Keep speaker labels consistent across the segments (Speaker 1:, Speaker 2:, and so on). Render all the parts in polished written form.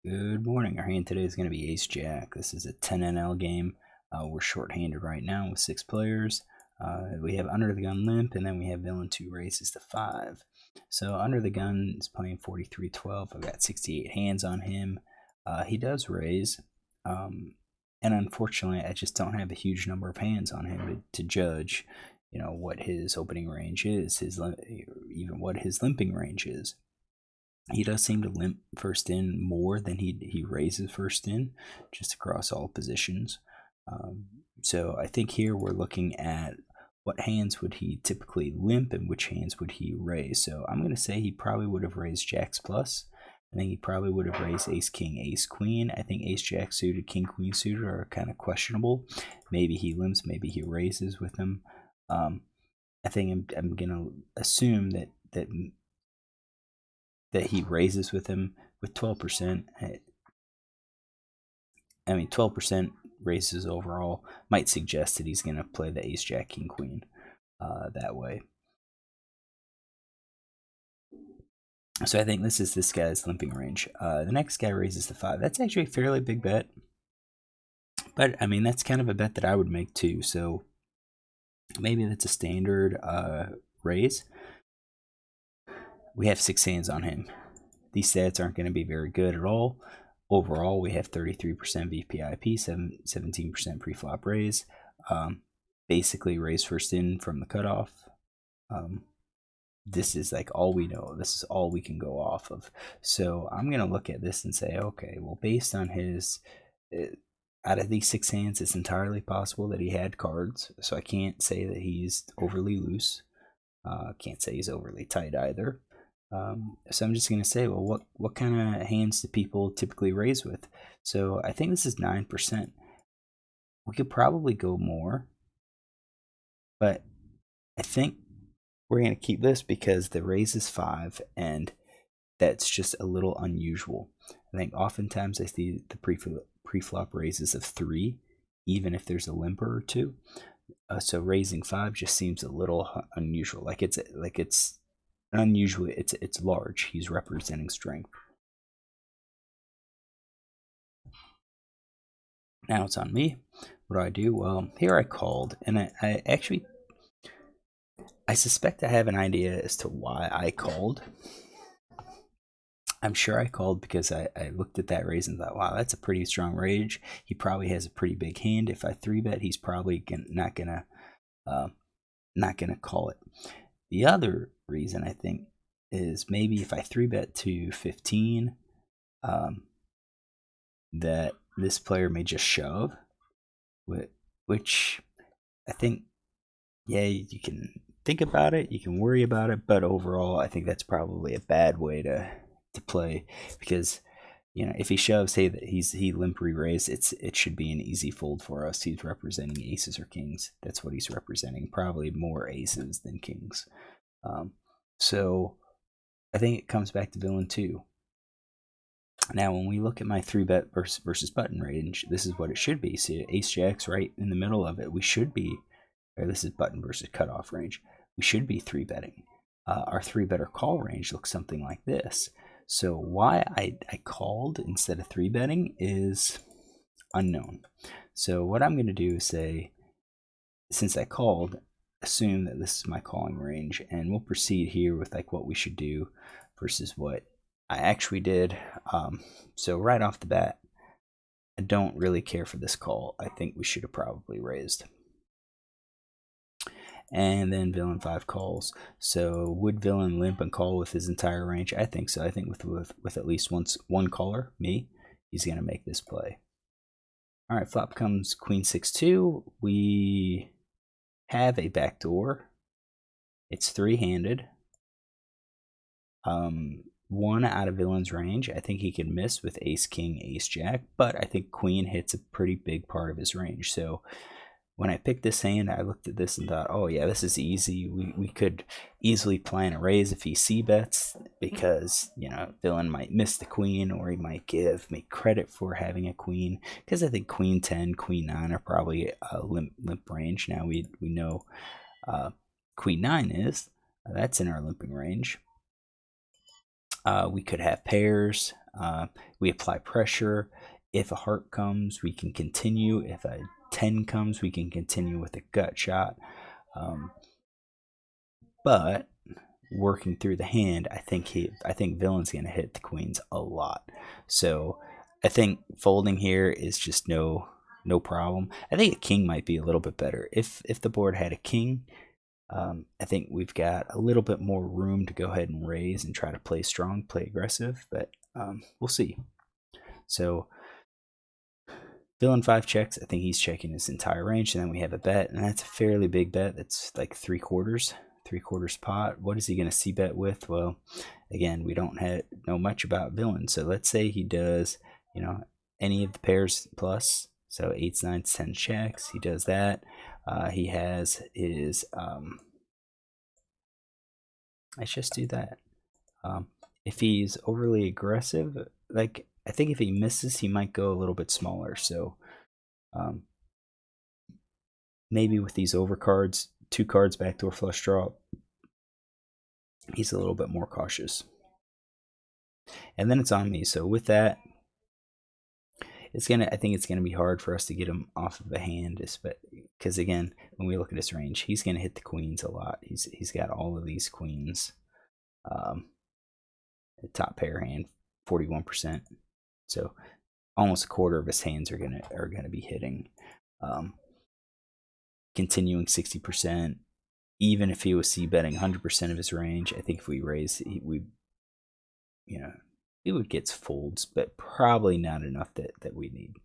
Speaker 1: Good morning. Our hand today is going to be Ace Jack. This is a 10 NL game. We're short-handed right now with 6 players. We have Under the Gun Limp, and then we have Villain 2 raises to 5. So Under the Gun is playing 43-12. I've got 68 hands on him. He does raise, and unfortunately, I just don't have a huge number of hands on him to judge, what his opening range is, even what his limping range is. He does seem to limp first in more than he raises first in, just across all positions. So I think here we're looking at what hands would he typically limp and which hands would he raise. So I'm going to say he probably would have raised Jacks plus. I think he probably would have raised Ace King, Ace Queen. I think Ace Jack suited, King Queen suited are kind of questionable. Maybe he limps, maybe he raises with them. I think I'm going to assume that he raises with him with 12%. I mean, 12% raises overall might suggest that he's going to play the Ace Jack King Queen that way. So I think this is this guy's limping range. The next guy raises to 5. That's actually a fairly big bet. But, I mean, that's kind of a bet that I would make too. So maybe that's a standard raise. We have 6 hands on him. These stats aren't going to be very good at all. Overall, we have 33% VPIP, 17% pre-flop raise. Basically, raise first in from the cutoff. This is like all we know. This is all we can go off of. So I'm going to look at this and say, okay, well, based on his... out of these 6 hands, it's entirely possible that he had cards. So I can't say that he's overly loose. Can't say he's overly tight either. So I'm just going to say, well, what kind of hands do people typically raise with? So I think this is 9%. We could probably go more, but I think we're going to keep this because the raise is 5, and that's just a little unusual. I think oftentimes I see the pre-flop raises of 3, even if there's a limper or 2. So raising 5 just seems a little unusual. Like it's unusually, it's large. He's representing strength. Now it's on me. What do I do? Well, here I called, and I suspect I have an idea as to why I called. I'm sure I called because I looked at that raise and thought, wow, that's a pretty strong range. He probably has a pretty big hand. If I 3-bet, he's probably not gonna call it. The other reason I think is maybe if I 3-bet to 15, that this player may just shove, which I think, yeah, you can think about it, you can worry about it, but overall I think that's probably a bad way to play, because if he shoves, hey, that he limp re-raise, it should be an easy fold for us. He's representing aces or kings. That's what he's representing, probably more aces than kings. So I think it comes back to Villain 2. Now, when we look at my 3-bet versus button range, this is what it should be. See, Ace Jack's right in the middle of it. We should be, or this is button versus cutoff range. We should be 3-betting. Our 3-better call range looks something like this. So why I called instead of 3-betting is unknown. So what I'm going to do is say, since I called, assume that this is my calling range, and we'll proceed here with like what we should do versus what I actually did. So right off the bat, I don't really care for this call. I think we should have probably raised. And then Villain 5 calls. So would Villain limp and call with his entire range? I think so. I think with at least one caller, me, he's going to make this play. All right, flop comes Queen 6-2. We have a backdoor. It's 3-handed. 1 out of Villain's range. I think he can miss with Ace King, Ace Jack, but I think Queen hits a pretty big part of his range. So when I picked this hand, I looked at this and thought, oh yeah, this is easy. We could easily plan a raise if he c-bets, because Villain might miss the queen, or he might give me credit for having a queen, because I think Queen 10, Queen 9 are probably a limp range. Now we know Queen 9 is. That's in our limping range. We could have pairs. We apply pressure. If a heart comes, we can continue. If a 10 comes, we can continue with a gut shot. But working through the hand, I think villain's gonna hit the queens a lot. So I think folding here is just no problem. I think a king might be a little bit better. If the board had a king, I think we've got a little bit more room to go ahead and raise and try to play strong, play aggressive, but we'll see. So villain 5 checks. I think he's checking his entire range, and then we have a bet, and that's a fairly big bet. That's like 3/4 pot. What is he going to see bet with? Well, again, we don't know much about villain, so let's say he does, any of the pairs plus, so 8s, 9s, 10 checks. He does that. He has his let's just do that. If he's overly aggressive, like I think if he misses, he might go a little bit smaller. So maybe with these overcards, 2 cards backdoor flush draw, he's a little bit more cautious. And then it's on me. So with that, I think it's gonna be hard for us to get him off of the hand, because again, when we look at his range, he's gonna hit the queens a lot. He's got all of these queens. The top pair hand, 41%. So almost a quarter of his hands are gonna be hitting. Continuing 60%. Even if he was c betting 100% of his range, I think if we raise, it would get folds, but probably not enough that we need.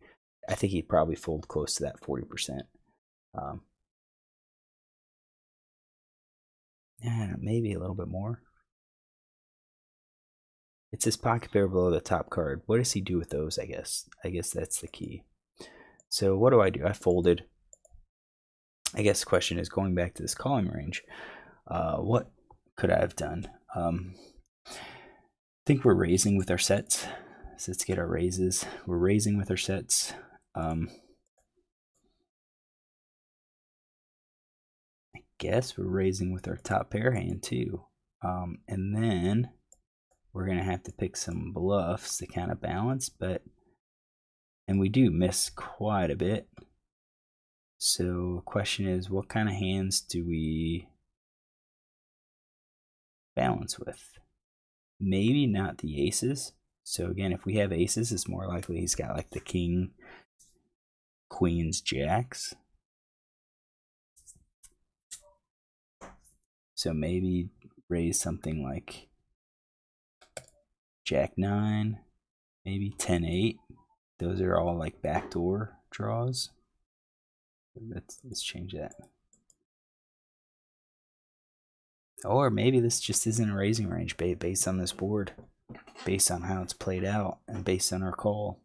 Speaker 1: I think he'd probably fold close to that 40%. Yeah, maybe a little bit more. It's his pocket pair below the top card. What does he do with those? I guess that's the key. So what do? I folded. I guess the question is, going back to this calling range, what could I have done? I think we're raising with our sets. So let's get our raises. We're raising with our sets. I guess we're raising with our top pair hand too. And then we're going to have to pick some bluffs to kind of balance, and we do miss quite a bit. So the question is, what kind of hands do we balance with? Maybe not the aces. So again, if we have aces, it's more likely he's got like the king, queens, jacks. So maybe raise something like Jack 9, maybe 10-8. Those are all like backdoor draws. Let's change that. Or maybe this just isn't a raising range based on this board, based on how it's played out, and based on our call.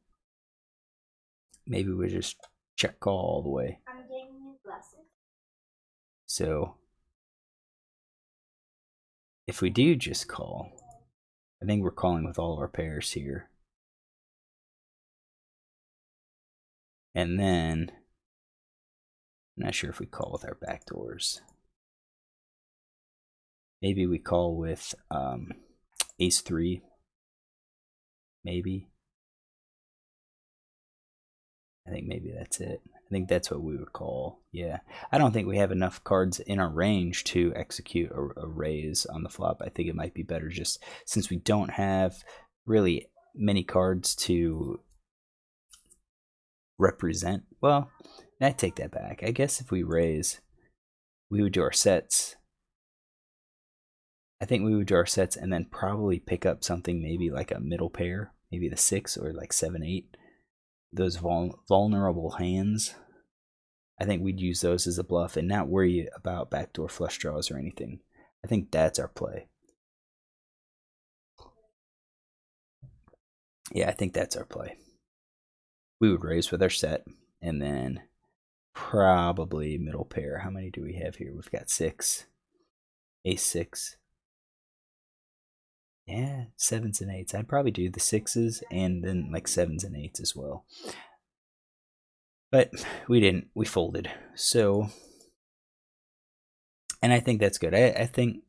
Speaker 1: Maybe we just check call all the way. I'm getting new glasses. So if we do just call, I think we're calling with all our pairs here. And then, I'm not sure if we call with our backdoors. Maybe we call with ace 3. Maybe. I think maybe that's it. I think that's what we would call. Yeah. I don't think we have enough cards in our range to execute a raise on the flop. I think it might be better just since we don't have really many cards to represent. Well, I take that back. I guess if we raise, we would do our sets. I think we would do our sets and then probably pick up something maybe like a middle pair, maybe the 6 or like 7-8. Those vulnerable hands, I think we'd use those as a bluff and not worry about backdoor flush draws or anything. I think that's our play. Yeah, I think that's our play. We would raise with our set and then probably middle pair. How many do we have here? We've got 6. Ace 6. Yeah, 7s and 8s. I'd probably do the 6s and then like 7s and 8s as well. But we didn't. We folded. So, and I think that's good. I think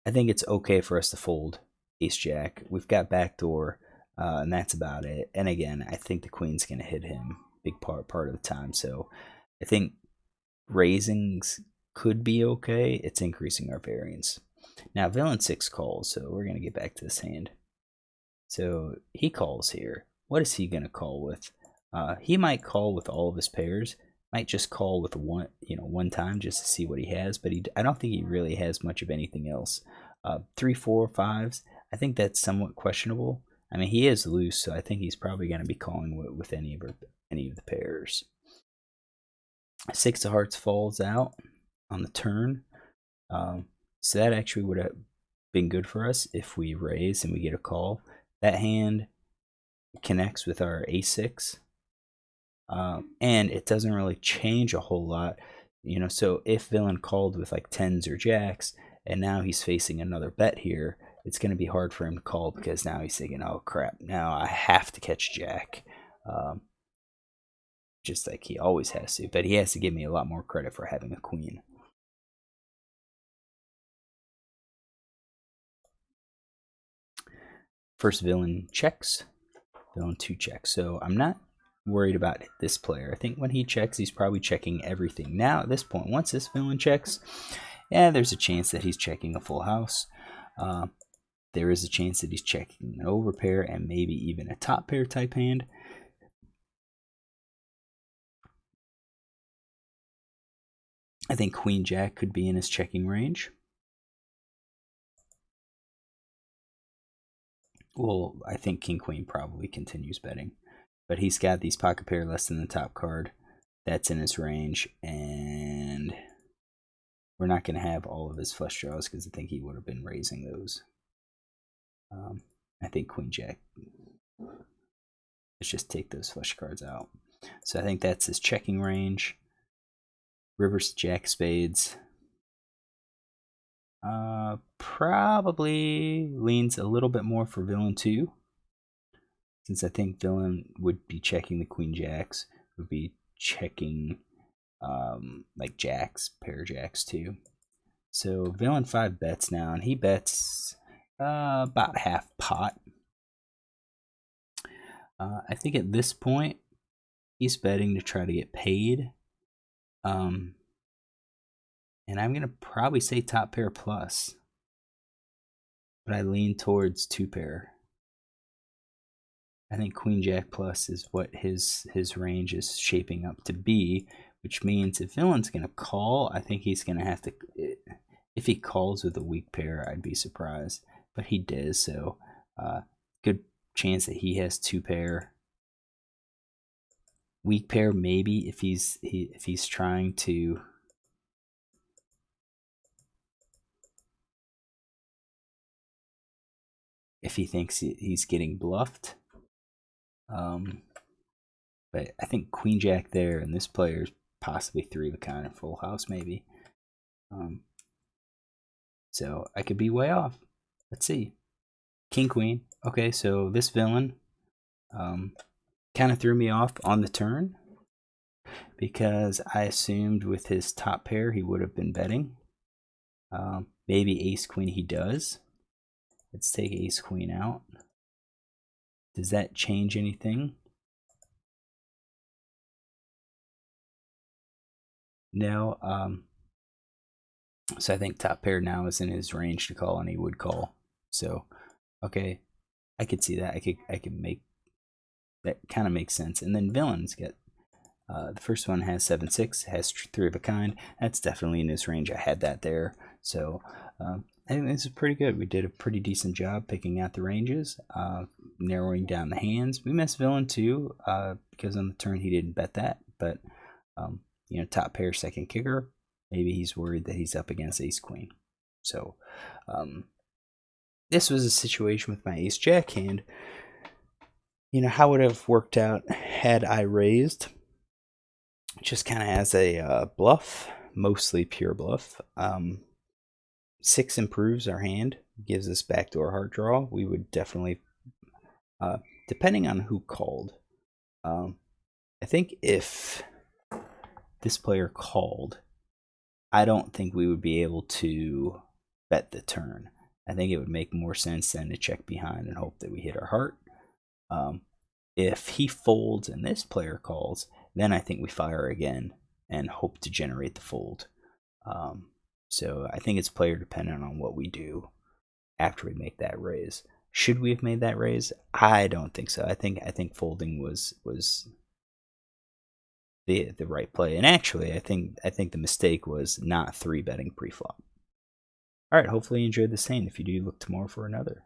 Speaker 1: it's okay for us to fold ace jack. We've got backdoor. and that's about it. And again, I think the queen's going to hit him big part of the time. So I think raisings could be okay. It's increasing our variance. Now villain 6 calls, so we're going to get back to this hand. So he calls here. What is he going to call with? He might call with all of his pairs. Might just call with one time just to see what he has, but I don't think he really has much of anything else. 3, 4, 5s. I think that's somewhat questionable. I mean, he is loose, so I think he's probably going to be calling with any of the pairs. 6 of hearts falls out on the turn, so that actually would have been good for us if we raise and we get a call. That hand connects with our a6, and it doesn't really change a whole lot, so if villain called with like 10s or jacks and now he's facing another bet here, it's going to be hard for him to call because now he's thinking, oh crap, now I have to catch jack, just like he always has to, but he has to give me a lot more credit for having a queen. First villain checks, villain 2 checks, so I'm not worried about this player. I think when he checks, he's probably checking everything. Now at this point, once this villain checks, yeah, there's a chance that he's checking a full house. There is a chance that he's checking an overpair and maybe even a top pair type hand. I think Queen Jack could be in his checking range. Well, I think King Queen probably continues betting, but he's got these pocket pair less than the top card. That's in his range, and we're not going to have all of his flush draws because I think he would have been raising those. I think Queen Jack. Let's just take those flush cards out. So I think that's his checking range. Rivers Jack Spades. Probably leans a little bit more for villain 2, since I think villain would be checking the Queen Jacks, would be checking like jacks, pair jacks too. So villain 5 bets now, and he bets about half pot. I think at this point he's betting to try to get paid, and I'm gonna probably say top pair plus, but I lean towards 2 pair. I think Queen Jack plus is what his range is shaping up to be, which means if villain's gonna call, I think he's gonna have to. If he calls with a weak pair, I'd be surprised, but he does. So good chance that he has 2 pair. Weak pair maybe if he's trying to. If he thinks he's getting bluffed. But I think Queen Jack there, and this player's possibly 3 of a kind in full house maybe. So I could be way off. Let's see. King Queen. Okay, so this villain kind of threw me off on the turn because I assumed with his top pair he would have been betting. Maybe Ace Queen he does. Let's take Ace Queen out. Does that change anything? No. So I think top pair now is in his range to call, and he would call. So, okay, I could see that. I could make that kind of makes sense. And then villains get the first one has 7/6, has 3 of a kind. That's definitely in his range. I had that there. So I think this is pretty good. We did a pretty decent job picking out the ranges, narrowing down the hands. We missed villain 2 because on the turn he didn't bet that, but top pair second kicker. Maybe he's worried that he's up against Ace Queen. So this was a situation with my Ace Jack hand. How would it have worked out had I raised? Just kind of as a bluff, mostly pure bluff. 6 improves our hand, gives us backdoor heart draw. We would definitely, depending on who called, I think if this player called, I don't think we would be able to bet the turn. I think it would make more sense than to check behind and hope that we hit our heart. If he folds and this player calls, then I think we fire again and hope to generate the fold. So I think it's player dependent on what we do after we make that raise. Should we have made that raise? I don't think so. I think folding was the right play. And actually, I think the mistake was not 3-betting pre-flop. All right, hopefully you enjoyed this hand. If you do, look tomorrow for another.